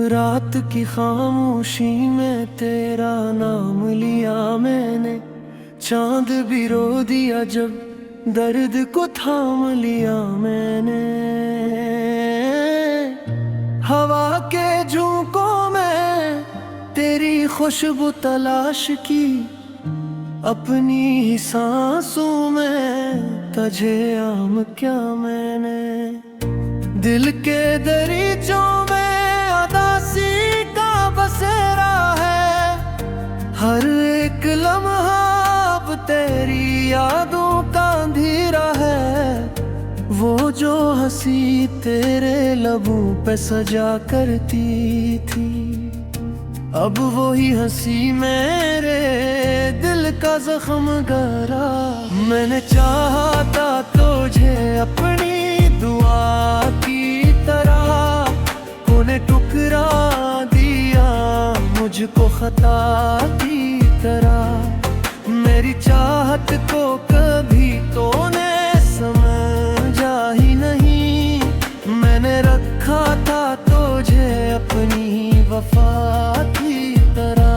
रात की खामोशी में तेरा नाम लिया मैंने, चांद भी रो दिया जब दर्द को थाम लिया मैंने। हवा के झोंकों में तेरी खुशबू तलाश की, अपनी ही सांसों में तुझे आम क्या मैंने। दिल के दरीचों में उदासी का बसेरा है, हर एक लम्हा अब तेरी यादों का अंधेरा है। वो जो हंसी तेरे लबों पे सजा करती थी, अब वही हंसी मेरे दिल का जख्म गहरा। मैंने चाहा था तुझे अपनी दुआ की तरह, तूने ठुकरा दिया मुझको खता की तरह। मेरी चाहत को कभी तूने समझा ही नहीं, मैंने रखा था तुझे अपनी वफा की तरह।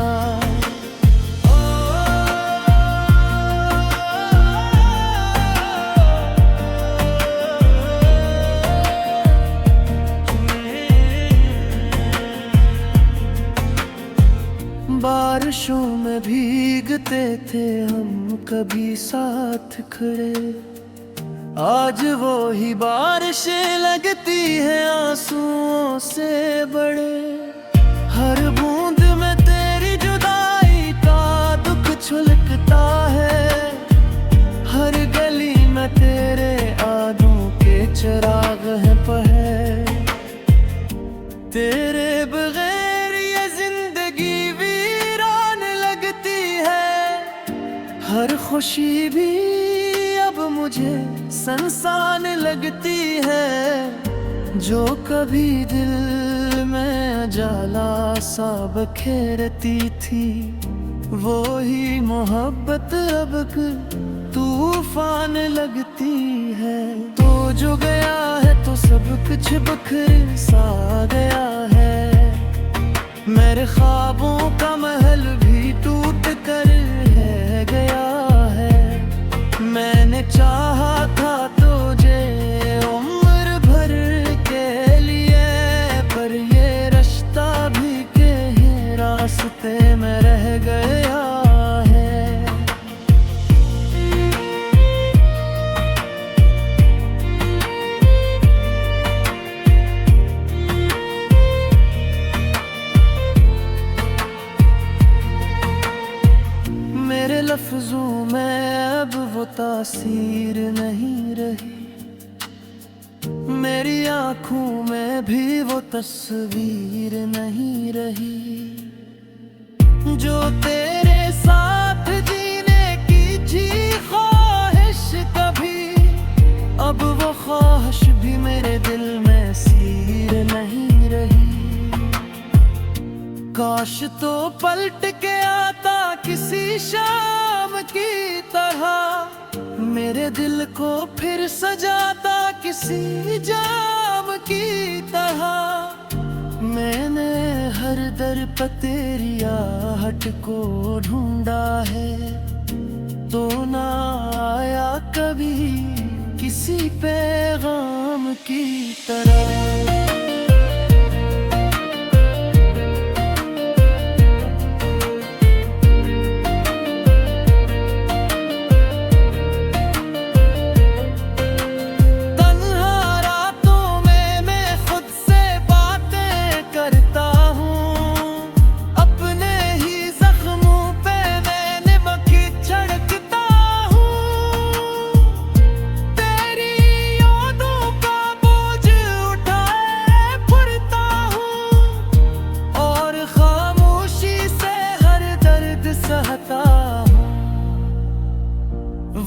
बारिशों में भीगते थे हम कभी साथ खड़े, आज वो ही बारिशें लगती है आंसुओं से बड़े। हर बूंद में तेरी जुदाई का दुख छलकता है, हर गली में तेरे यादों के चिराग हैं पहे। तेरे बगैर ये जिंदगी वीरान लगती है, हर खुशी भी अब मुझे संसान लगती है। जो कभी दिल में जाला सा बखेरती थी, वो ही मोहब्बत अब तूफान लगती है। तो जो गया है तो सब कुछ बिखर सा गया है, मेरे ख्वाबों का महल भी टूट कर रह गया है। मैंने चाहा था तुझे उम्र भर के लिए, पर ये रास्ता भी के रास्ते में रह गया है। मेरे लफ्जों में अब वो तासीर नहीं रही, मेरी आंखों में भी वो तस्वीर नहीं रही। जो तेरे साथ जीने की थी ख्वाहिश कभी, अब वो ख्वाहिश भी मेरे दिल में सीर नहीं रही। काश तो पलट के आता किसी शाम की तरह, मेरे दिल को फिर सजाता किसी जाम की तरह। मैंने हर दर पर तेरी आहट को ढूंढा है, तो ना आया कभी किसी पैगाम की तरह।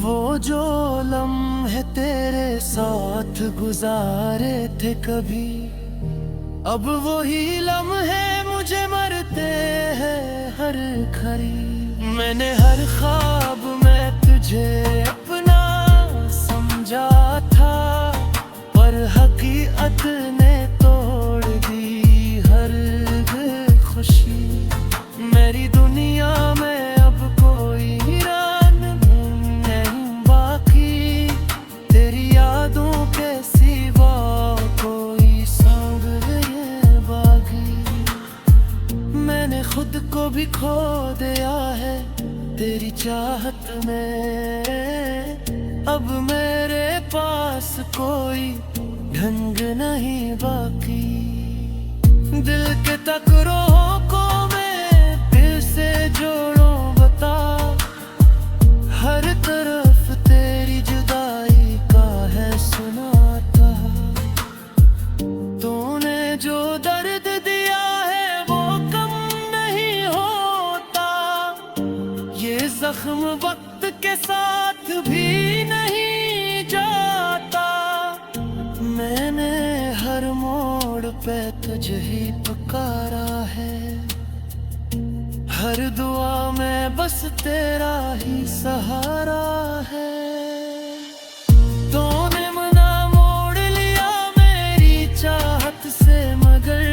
वो जो लम्हे तेरे साथ गुजारे थे कभी, अब वही लम्हे मुझे मरते हैं हर घड़ी। मैंने हर ख्वाब में तुझे अपना समझा था, पर हकीकत ने तोड़ दी हर खुद को भी खो दिया है तेरी चाहत में। अब मेरे पास कोई ढंग नहीं बाकी, दिल के टकराव को मैं फिर से जोड़ूं बता। हर तरफ तेरी जुदाई का है सुनाता, तूने जो दर्द दिया है वो कम नहीं होता। ये जख्म वक्त के साथ भी नहीं जाता। मैंने हर मोड़ पे तुझे ही पुकारा है, हर दुआ में बस तेरा ही सहारा है। तूने मना मोड़ लिया मेरी चाहत से, मगर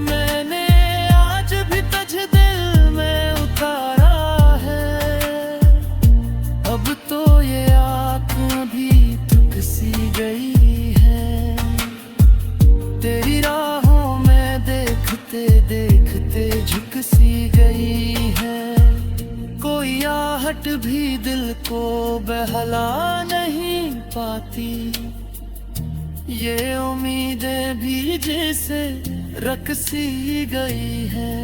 मैंने आज भी तुझे दिल में उतारा है। अब तो ये आँखें भी थक सी गई है, तेरी राहों में देखते देखते झुक सी गई है। कोई आहट भी दिल को बहला नहीं पाती, ये उम्मीदें भी जैसे रख सी गई है।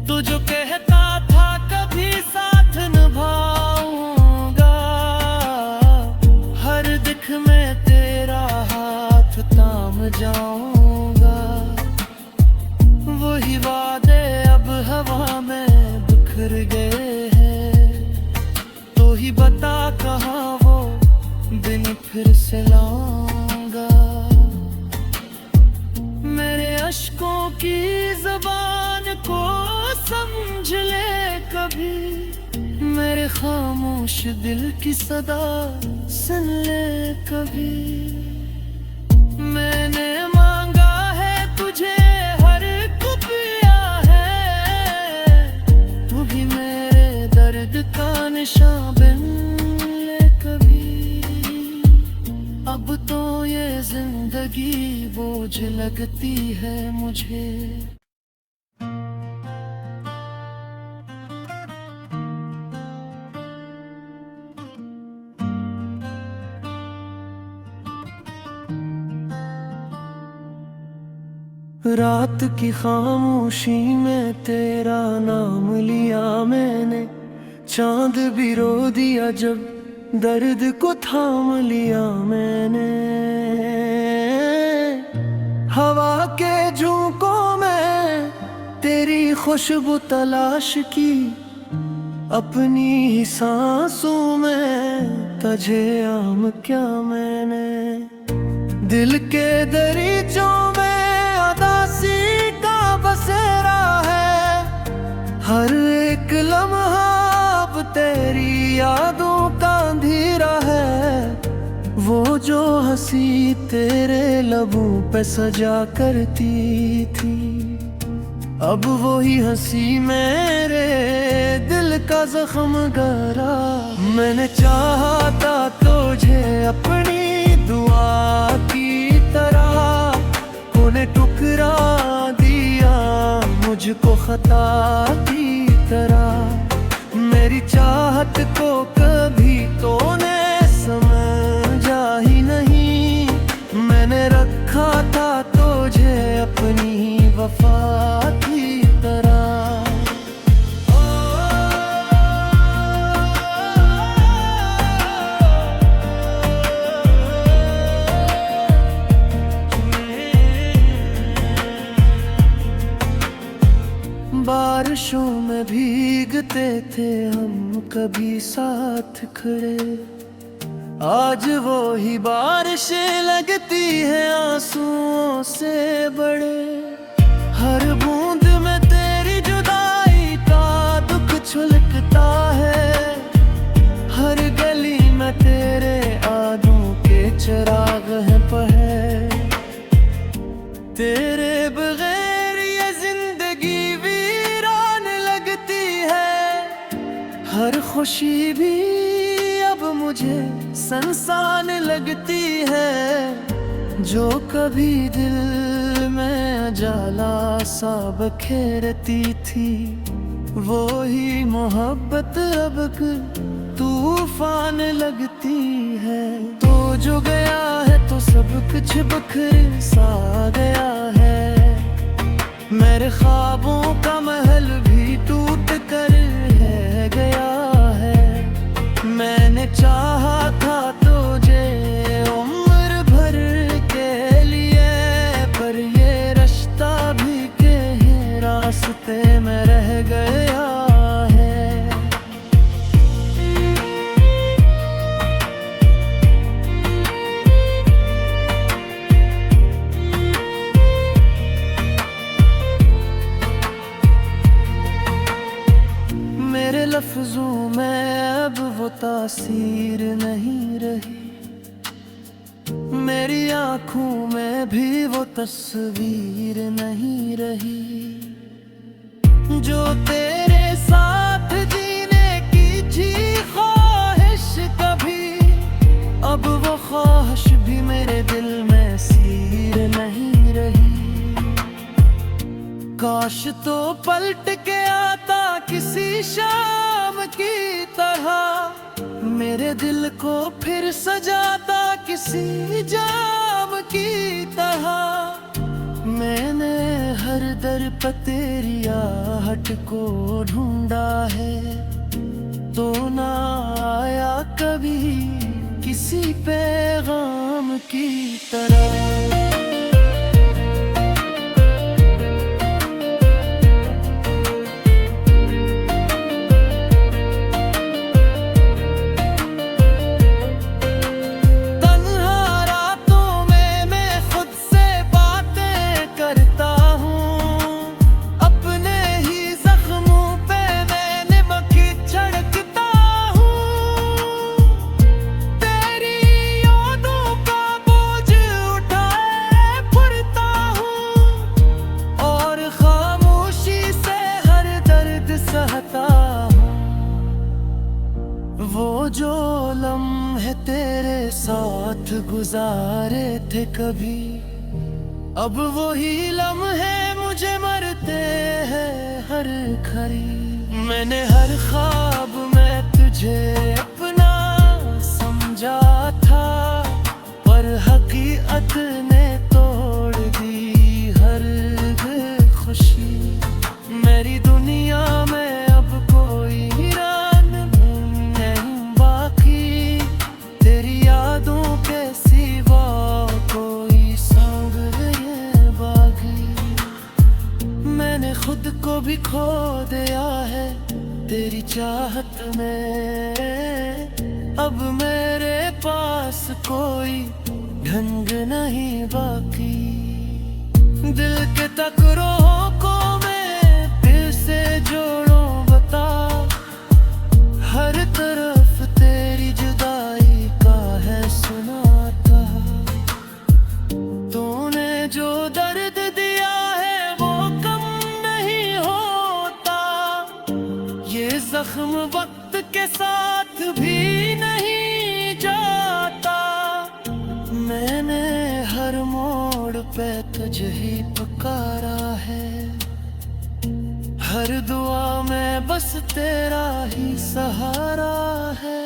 तू जो कहता था कभी साथ निभाऊंगा, हर दिख में तेरा हाथ थाम जाऊंगा। वही वादे अब हवा में बिखर गए हैं, तो ही बता कहाँ वो दिन फिर से लाऊंगा। मेरे अश्कों की ज़बान को समझ ले कभी, मेरे खामोश दिल की सदा सुन ले कभी। मैंने मांगा है तुझे हर कुपिया है, तू भी मेरे दर्द का निशान बन ले कभी। अब तो ये जिंदगी बोझ लगती है मुझे। रात की खामोशी में तेरा नाम लिया मैंने, चांद भी रो दिया जब दर्द को थाम लिया मैंने। हवा के झोंकों में तेरी खुशबू तलाश की, अपनी ही सांसों में तुझे आम क्या मैंने। दिल के दरीचों में उदासी का बसेरा है, हर एक लम्हा अब तेरी यादों का अंधेरा है। वो जो हंसी तेरे लबों पे सजा करती थी, अब वही हंसी मेरे दिल का जख्म गहरा। मैंने चाहा था तुझे अपनी दुआ की तरह, तूने ठुकरा दिया मुझको खता की तरह। मेरी चाहत को कभी तूने समझा ही नहीं, मैंने रखा था तुझे अपनी वफा की तरह। बारिशों में भीगते थे हम कभी साथ खड़े, आज वो ही बारिशें लगती है आंसुओं से बड़े। हर बूंद में तेरी जुदाई का दुख छलकता है, हर गली में तेरे यादों के चिराग हैं पहले। तेरे बगैर ये जिंदगी वीरान लगती है, हर खुशी भी अब मुझे संसान लगती है। जो कभी दिल में में जाला सा बखेरती थी, वो ही मोहब्बत अब तूफान लगती है। तो जो गया है तो सब कुछ बिखर सा गया है, मेरे ख्वाबों का महल भी टूट कर रह गया है। मैंने चाहा था तुझे उम्र भर के लिए, पर ये रास्ता भी कहीं रास्ते में रह गया है। मेरे लफ्जों में अब वो तासीर नहीं रही, मेरी आँखों में भी वो तस्वीर नहीं रही। जो तेरे साथ जीने की थी ख्वाहिश कभी, अब वो ख्वाहिश भी मेरे दिल में सीर नहीं रही। काश तो पलट के आता किसी शाम की तरह, मेरे दिल को फिर सजाता किसी जाम की तरह। मैंने हर दर पर तेरी आहट को ढूंढा है, तो ना आया कभी किसी पैगाम की तरह। वो जो लम्हे तेरे साथ गुजारे थे कभी, अब वही लम्हे मुझे मरते हैं हर घड़ी। मैंने हर ख्वाब में तुझे अपना समझा था, पर हकीकत ने तोड़ दी हर खुशी। मेरी दुनिया में अब कोई रंग नहीं बाकी, तेरी यादों के सिवा कोई संग है बाकी। मैंने खुद को भी खो दिया है तेरी चाहत में, अब मेरे पास कोई ढंग नहीं बाकी। दिल के टकराव को मैं फिर से जोड़ूं बता, हर तरफ तेरी जुदाई का है सुनाता। तूने जो दर्द दिया है वो कम नहीं होता, ये जख्म वक्त के साथ भी नहीं जाता। मैंने हर मोड़ पे तुझे ही पुकारा है, हर दुआ में बस तेरा ही सहारा है।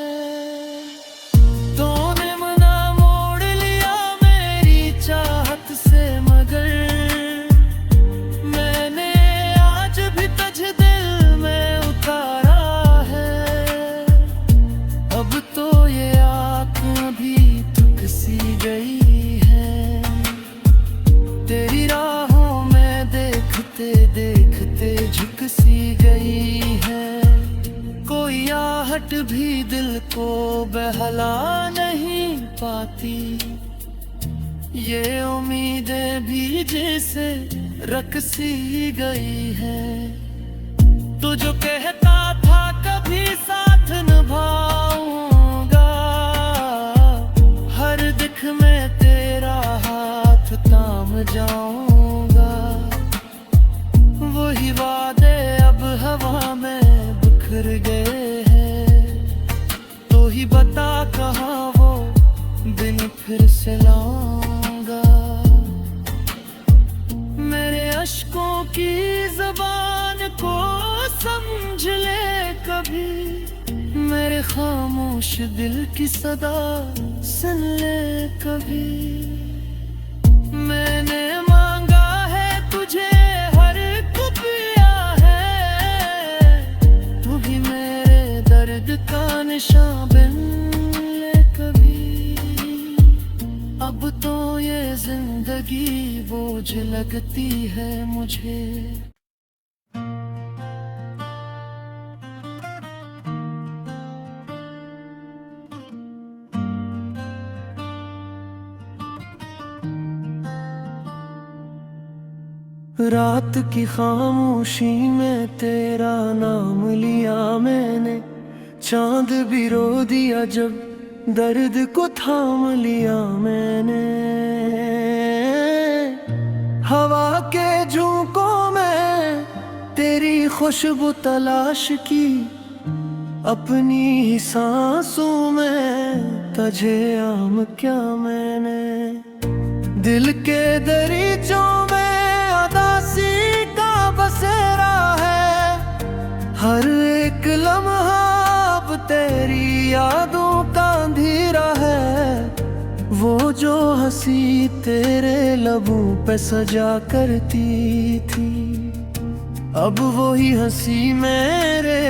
तूने मना मोड़ लिया मेरी चाहत से, मगर मैंने आज भी तुझे दिल में उतारा है। अब तो ये आँख भी थक सी गई है, तेरी राहों में देखते देखते झुक सी गई है। कोई आहट भी दिल को बहला नहीं पाती, ये उम्मीदें भी जैसे रख सी गई है। तू जो कहता था कभी साथ निभाऊंगा, हर दिख में तेरा हाथ थाम जाऊंगा। वही वादे अब हवा में बिखर गए हैं, तो ही बता कहाँ वो दिन फिर से लाऊंगा। मेरे खामोश दिल की सदा सुन ले कभी। मैंने मांगा है तुझे हर कुपिया है, तू भी मेरे दर्द का निशान बन ले कभी। अब तो ये जिंदगी बोझ लगती है मुझे। रात की खामोशी में तेरा नाम लिया मैंने, चांद भी रो दिया जब दर्द को थाम लिया मैंने। हवा के झोंकों में तेरी खुशबू तलाश की, अपनी ही सांसों में तझे आम क्या मैंने। दिल के दरीचों में उदासी का बसेरा है, हर एक लम्हा अब तेरी यादों का अंधेरा है। वो जो हंसी तेरे लबों पे सजा करती थी, अब वही हंसी मेरे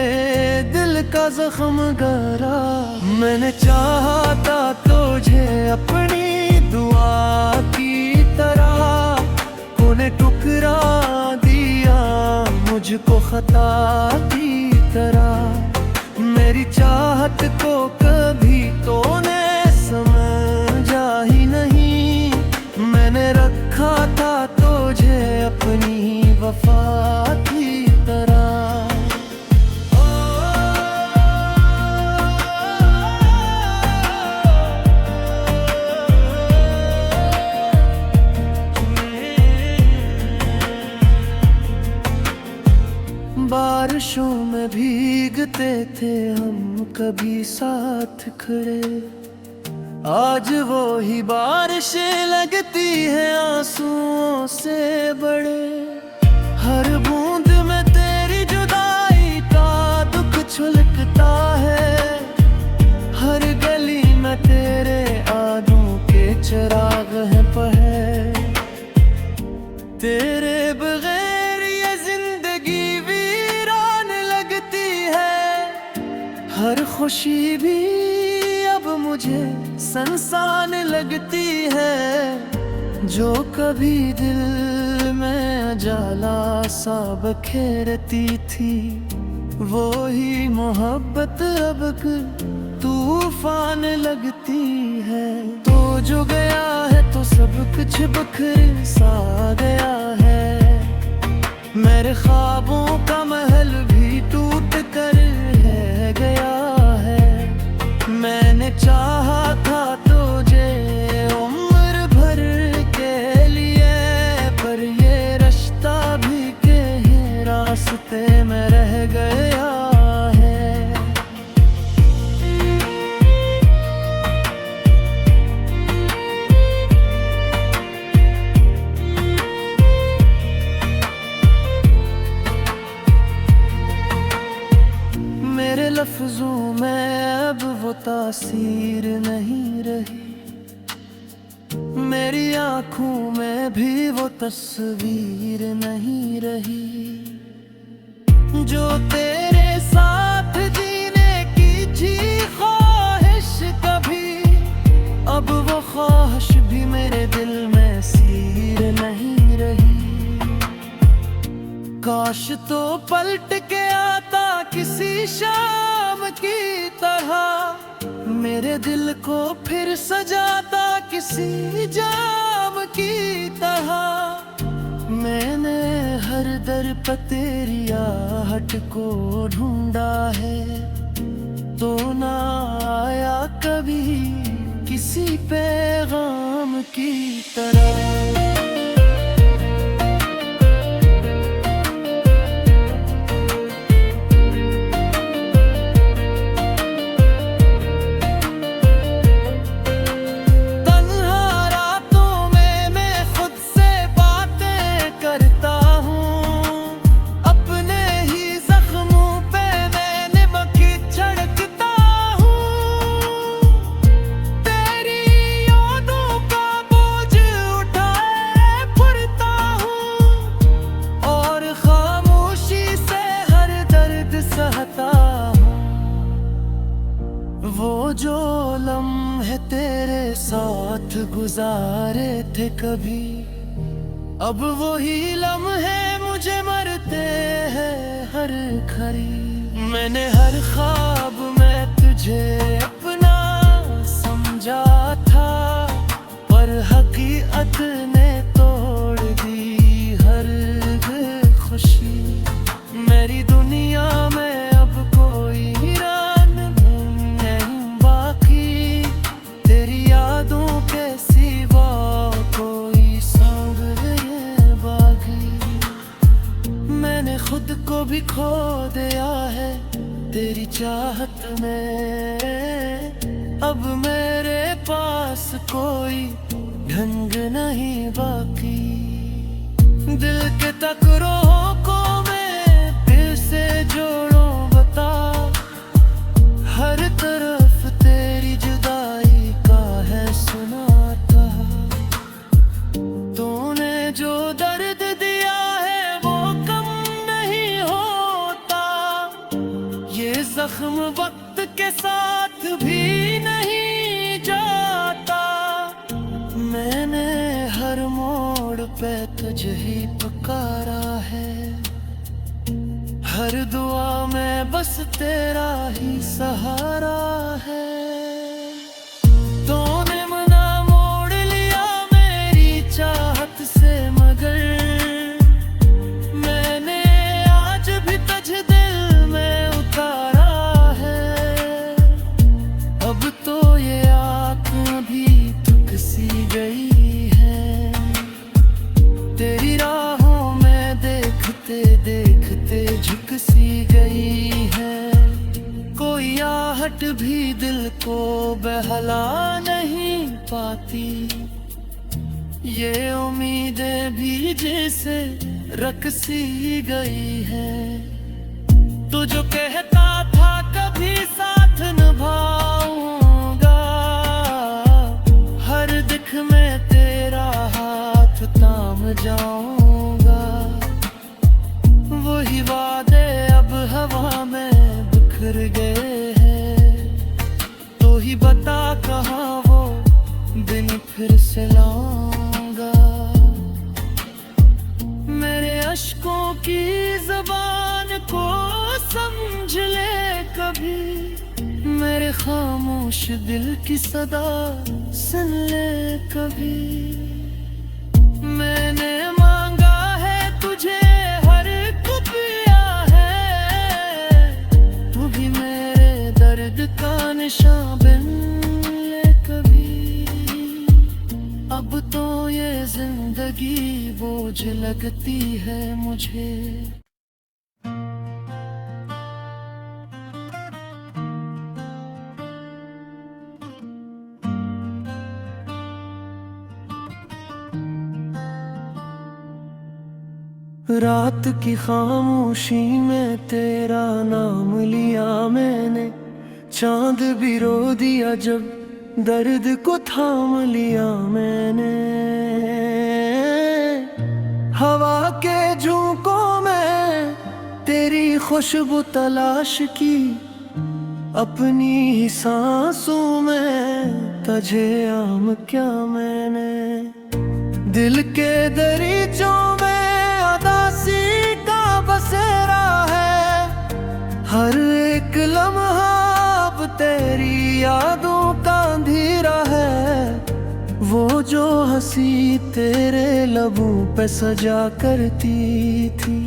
दिल का जख्म गहरा। मैंने चाहा था तुझे अपनी दुआ की तरह, तूने ठुकरा दिया मुझको खता की तरह। मेरी चाहत को कभी तूने समझा ही नहीं, मैंने रखा था तुझे अपनी वफा की तरह। बारिशों में भीगते थे हम कभी साथ खड़े, आज वो ही बारिशें लगती है आंसुओं से बड़े। हर बूंद में तेरी जुदाई का दुख छलकता है, हर गली में तेरे यादों के चिराग हैं पहले। तेरे बगैर ये जिंदगी वीरान लगती है, हर खुशी भी अब मुझे संसान लगती है। जो कभी दिल में जाला सा बखेरती थी, वो ही मोहब्बत अब तूफान लगती है। तो जो गया है तो सब कुछ बिखर सा गया है, मेरे ख्वाबों का महल भी टूट कर रह गया है। मैंने चाहा था तुझे उम्र भर के लिए, पर ये रास्ता भी के रास्ते में रह गया है। मेरे लफ्जों में अब वो तासीर नहीं रही, मेरी आँखों में भी वो तस्वीर नहीं रही। जो तेरे साथ जीने की थी ख्वाहिश कभी, अब वो ख्वाहिश भी मेरे दिल में सीर नहीं रही। काश तो पलट के आता किसी शाम की तरह, मेरे दिल को फिर सजाता किसी जाम की तरह। मैंने हर दर पर तेरी आहट को ढूंढा है, तो ना आया कभी किसी पैगाम की तरह। छिड़कता हूँ लम्हे तेरे साथ गुजारे थे कभी, अब वही लम्हे मुझे मरते हैं हर घड़ी। मैंने हर ख्वाब में तुझे अपना समझा था, पर हकीकत ने तोड़ दी हर खुशी। मेरी दुनिया में अब कोई रान नहीं बाकी, तेरी यादों के सिवा कोई संग है बाकी। मैंने खुद को भी खो दिया है तेरी चाहत में, अब मेरे पास कोई ढंग नहीं बाकी। दिल के टकराव को मैं फिर से जोड़ूं बता, हर तरफ तेरी जुदाई का है सुनाता। तूने जो दर्द दिया है वो कम नहीं होता, ये जख्म वक्त के साथ भी नहीं जाता। मैंने हर मोड़ पे तुझे ही पुकारा है, हर दुआ में बस तेरा ही सहारा है। तूने मना मोड़ लिया मेरी चाहत से, मगर मैंने आज भी तुझे दिल में उतारा है। अब तो ये आँख भी थक सी गई है, तेरी राहों में देखते देखते झुक सी गई है। कोई आहट भी दिल को बहला नहीं पाती, ये उम्मीदें भी जैसे रख सी गई है। तू जो कहता था कभी साथ निभाऊंगा, हर दिख में तेरा हाथ थाम जाऊंगा। वही वादे अब हवा में बिखर गए हैं, तो ही बता कहाँ वो दिन फिर से लाऊंगा। मेरे अश्कों की ज़बान को समझ ले कभी, मेरे खामोश दिल की सदा सुन ले कभी। मैंने मांगा है तुझे हर कुपिया है, तू भी मेरे दर्द का निशान बन ले कभी। अब तो ये जिंदगी बोझ लगती है मुझे। रात की खामोशी में तेरा नाम लिया मैंने, चांद भी रो दिया जब दर्द को थाम लिया मैंने। हवा के झोंकों में तेरी खुशबू तलाश की, अपनी ही सांसों में तुझे आम क्या मैंने। दिल के दरीचों में उदासी का बसेरा है, हर एक लम्हा अब तेरी यादों का अंधेरा है। वो जो हंसी तेरे लबों पे सजा करती थी,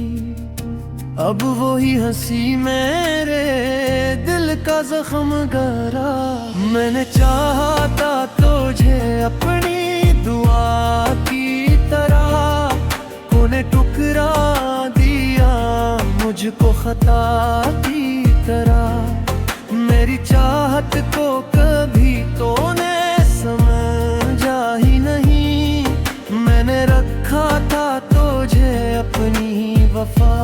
अब वही हंसी मेरे दिल का जख्म गहरा। मैंने चाहा था तुझे अपनी दुआ की तरह, तूने ठुकरा दिया मुझको खता की तरह। मेरी चाहत को कभी तूने समझा ही नहीं, मैंने रखा था तुझे अपनी वफा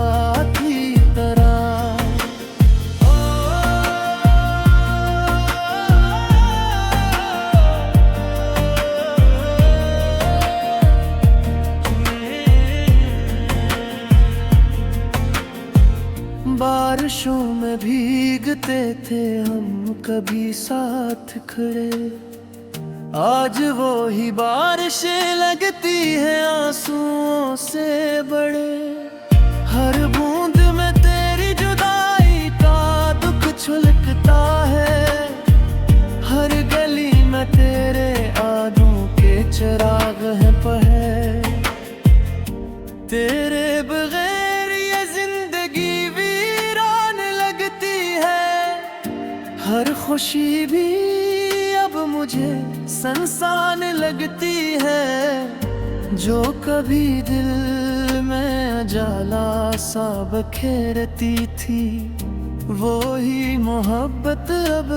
की तरह। बारिशों में भीगते थे हम कभी साथ खड़े, आज वो ही बारिशें लगती है आंसुओं से बड़े। हर बूंद में तेरी जुदाई का दुख छलकता है। हर गली में तेरे यादों के चिराग हैं पहे। तेरे बगैर ये जिंदगी वीरान लगती है। हर खुशी भी अब मुझे संसान लगती है। जो कभी दिल में उजाला सा बखेरती थी, वो ही मोहब्बत अब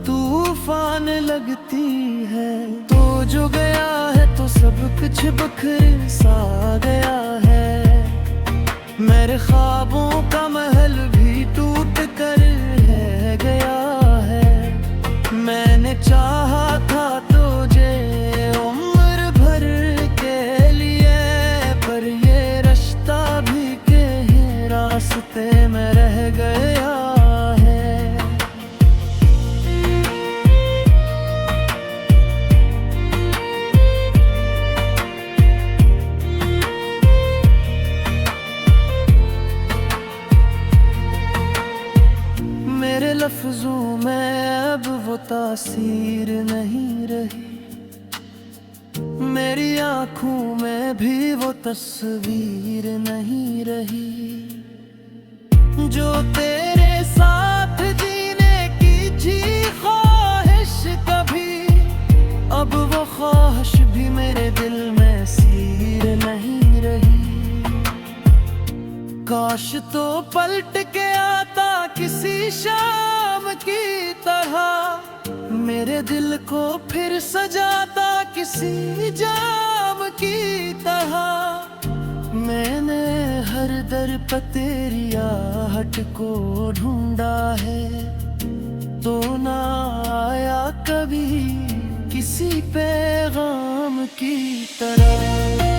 तूफान लगती है। तो जो गया है तो सब कुछ बिखर सा गया है। मेरे ख्वाबों का महल भी टूट कर रह गया है। मैंने चाहा था तुझे उम्र भर के लिए, पर ये रास्ता भी के रास्ते में रह गया है। मेरे लफ्जों में अब वो तासीर नहीं रही। मेरी आंखों में भी वो तस्वीर नहीं रही। जो तेरे साथ जीने की थी ख्वाहिश कभी, अब वो ख्वाहिश भी मेरे दिल में सीर नहीं रही। काश तो पलट के आता किसी शाम की तरह, मेरे दिल को फिर सजाता किसी जाम की तरह। मैंने हर दर पर तेरी आहट को ढूंढा है, तो ना आया कभी किसी पैगाम की तरह।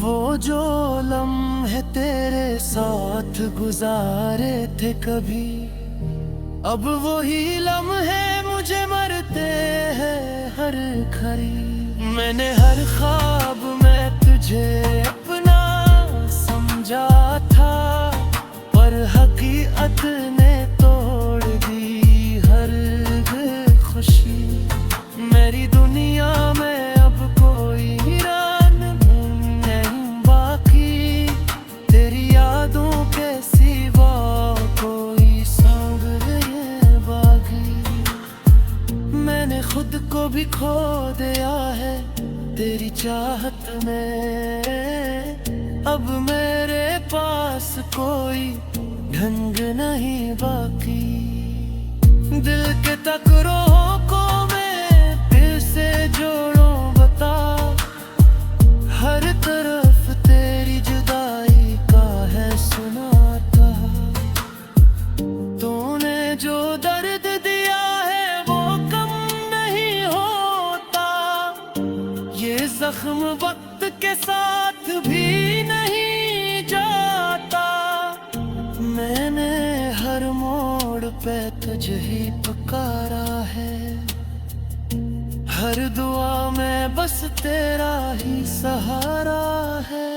वो जो लम्हे तेरे साथ गुजारे थे कभी, अब वही लम्हे मुझे मरते हैं हर घड़ी। मैंने हर ख्वाब में तुझे अपना समझा था, पर हकीकत ने तोड़ दी हर खुशी। मेरी दुनिया में अब कोई रंग नहीं बाकी, तेरी यादों के सिवा कोई संग है बाकी। मैंने खुद को भी खो दिया है तेरी चाहत में, अब मेरे पास कोई ढंग नहीं बाकी। दिल के टकराव को मैं फिर से जोड़ूं बता, हर तरफ तेरी जुदाई का है सुनाता। तूने जो दर्द दिया है वो कम नहीं होता, ये जख्म वक्त के साथ भी नहीं जाता। मैंने हर मोड़ पे तुझे ही पुकारा है, हर दुआ में बस तेरा ही सहारा है।